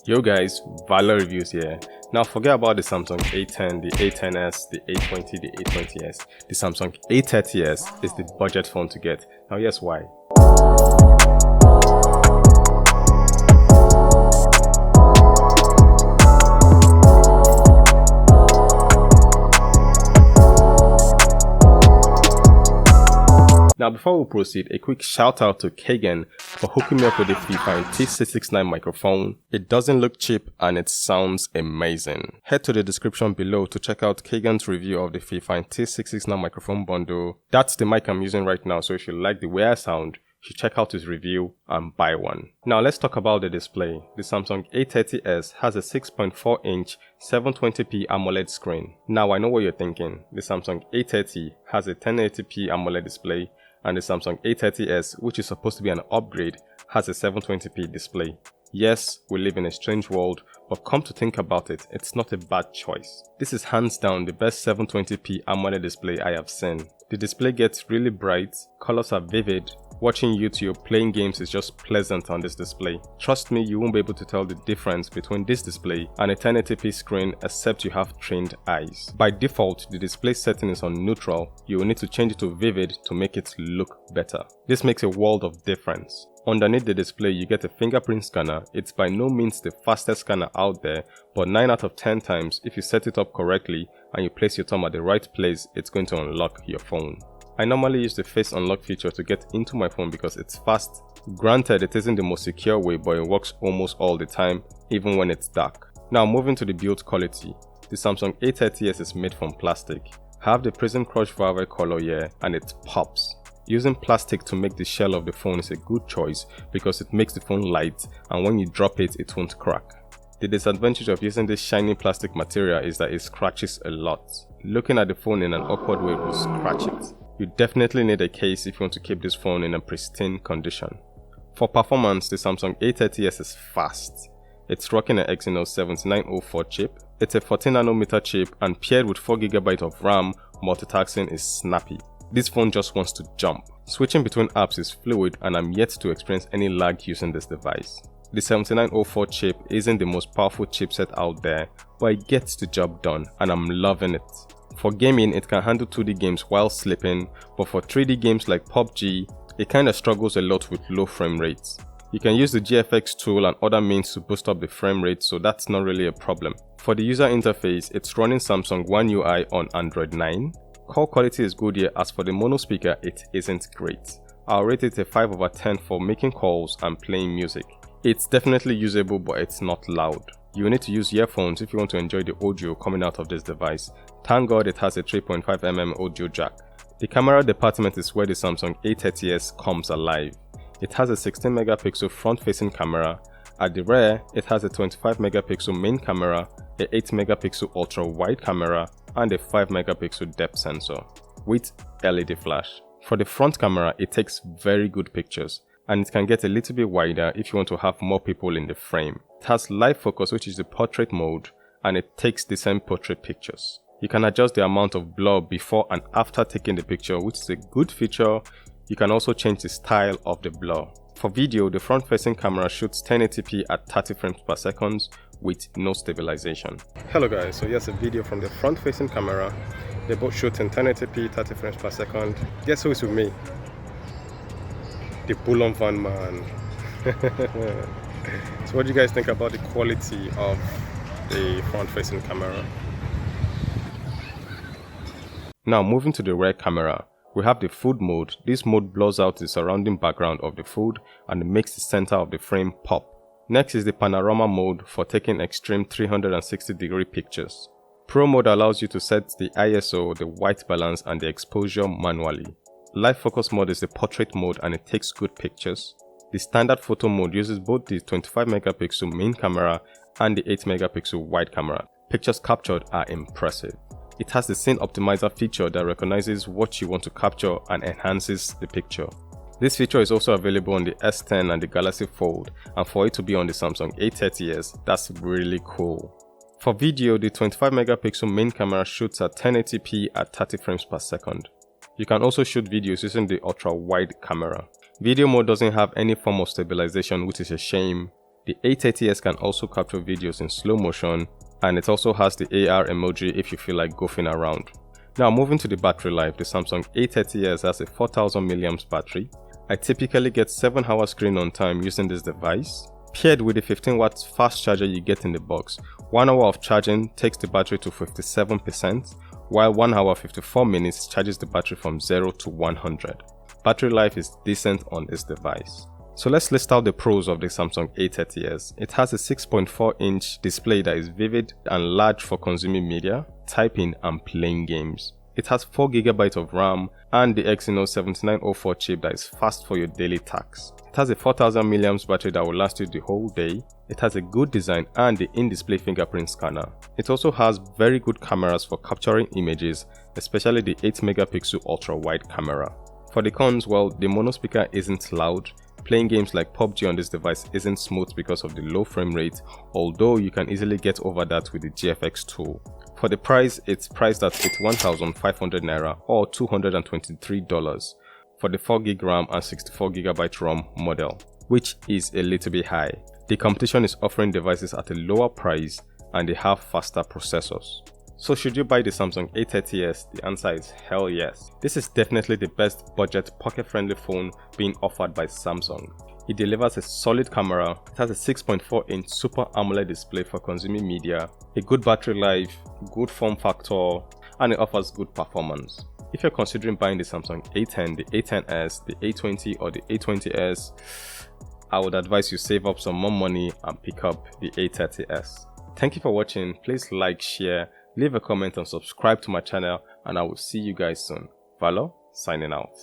Yo guys, Valor Reviews here. Now forget about the Samsung A10, the A10s, the A20, the A20s. The Samsung A30s is the budget phone to get. Now here's why. Now before we proceed, a quick shout out to Kagan for hooking me up with the FIFA T669 microphone. It doesn't look cheap and it sounds amazing. Head to the description below to check out Kagan's review of the FIFA T669 microphone bundle. That's the mic I'm using right now, so if you like the way I sound, you should check out his review and buy one. Now let's talk about the display. The Samsung A30s has a 6.4-inch 720p AMOLED screen. Now I know what you're thinking. The Samsung A30 has a 1080p AMOLED display, and the Samsung A30s, which is supposed to be an upgrade, has a 720p display. Yes, we live in a strange world, but come to think about it, it's not a bad choice. This is hands down the best 720p AMOLED display I have seen. The display gets really bright, colors are vivid. Watching YouTube, playing games is just pleasant on this display. Trust me, you won't be able to tell the difference between this display and a 1080p screen except you have trained eyes. By default, the display setting is on neutral. You will need to change it to vivid to make it look better. This makes a world of difference. Underneath the display, you get a fingerprint scanner. It's by no means the fastest scanner out there, but 9 out of 10 times, if you set it up correctly and you place your thumb at the right place, it's going to unlock your phone. I normally use the face unlock feature to get into my phone because it's fast. Granted, it isn't the most secure way, but it works almost all the time, even when it's dark. Now moving to the build quality. The Samsung A30s is made from plastic. I have the Prism Crush Velvet color here and it pops. Using plastic to make the shell of the phone is a good choice because it makes the phone light and when you drop it, it won't crack. The disadvantage of using this shiny plastic material is that it scratches a lot. Looking at the phone in an awkward way will scratch it. You definitely need a case if you want to keep this phone in a pristine condition. For performance, the Samsung A30s is fast. It's rocking an Exynos 7904 chip. It's a 14nm chip and paired with 4GB of RAM, multitasking is snappy. This phone just wants to jump. Switching between apps is fluid and I'm yet to experience any lag using this device. The 7904 chip isn't the most powerful chipset out there, but it gets the job done and I'm loving it. For gaming, it can handle 2D games while sleeping, but for 3D games like PUBG, it kinda struggles a lot with low frame rates. You can use the GFX tool and other means to boost up the frame rate, so that's not really a problem. For the user interface, it's running Samsung One UI on Android 9. Call quality is good here, as for the mono speaker, it isn't great. I'll rate it a 5/10 for making calls and playing music. It's definitely usable, but it's not loud. You will need to use earphones if you want to enjoy the audio coming out of this device. Thank God it has a 3.5mm audio jack. The camera department is where the Samsung A30s comes alive. It has a 16MP front-facing camera. At the rear, it has a 25MP main camera, a 8MP ultra-wide camera, and a 5MP depth sensor with LED flash. For the front camera, it takes very good pictures, and it can get a little bit wider if you want to have more people in the frame. It has live focus, which is the portrait mode, and it takes decent portrait pictures. You can adjust the amount of blur before and after taking the picture, which is a good feature. You can also change the style of the blur. For video, the front-facing camera shoots 1080p at 30 frames per second with no stabilization. Hello guys, so here's a video from the front-facing camera. They both shoot in 1080p, 30 frames per second. Guess who is with me? The Bullion Van Man. So what do you guys think about the quality of the front-facing camera? Now moving to the rear camera, we have the food mode. This mode blurs out the surrounding background of the food and makes the center of the frame pop. Next is the panorama mode for taking extreme 360-degree pictures. Pro mode allows you to set the ISO, the white balance and the exposure manually. Live focus mode is the portrait mode and it takes good pictures. The standard photo mode uses both the 25MP main camera and the 8MP wide camera. Pictures captured are impressive. It has the scene optimizer feature that recognizes what you want to capture and enhances the picture. This feature is also available on the S10 and the Galaxy Fold, and for it to be on the Samsung A30s, that's really cool. For video, the 25MP main camera shoots at 1080p at 30 frames per second. You can also shoot videos using the ultra-wide camera. Video mode doesn't have any form of stabilization, which is a shame. The A30s can also capture videos in slow motion, and it also has the AR emoji if you feel like goofing around. Now moving to the battery life, the Samsung A30s has a 4000 mAh battery. I typically get 7 hours screen on time using this device. Paired with the 15 watts fast charger you get in the box, 1 hour of charging takes the battery to 57%, while 1 hour 54 minutes charges the battery from 0 to 100. Battery life is decent on this device. So let's list out the pros of the Samsung A30s. It has a 6.4-inch display that is vivid and large for consuming media, typing and playing games. It has 4GB of RAM and the Exynos 7904 chip that is fast for your daily tasks. It has a 4000 mAh battery that will last you the whole day. It has a good design and the in-display fingerprint scanner. It also has very good cameras for capturing images, especially the 8MP ultra-wide camera. For the cons, well, the mono speaker isn't loud. Playing games like PUBG on this device isn't smooth because of the low frame rate, although you can easily get over that with the GFX tool. For the price, it's priced at 81,500 naira or $223 for the 4GB RAM and 64GB ROM model, which is a little bit high. The competition is offering devices at a lower price and they have faster processors. So should you buy the Samsung A30s? The answer is hell yes. This is definitely the best budget pocket-friendly phone being offered by Samsung. It delivers a solid camera, it has a 6.4-inch Super AMOLED display for consuming media, a good battery life, good form factor, and it offers good performance. If you're considering buying the Samsung A10, the A10s, the A20 or the A20s, I would advise you save up some more money and pick up the A30s. Thank you for watching. Please like, share, leave a comment and subscribe to my channel, and I will see you guys soon. Valo, signing out.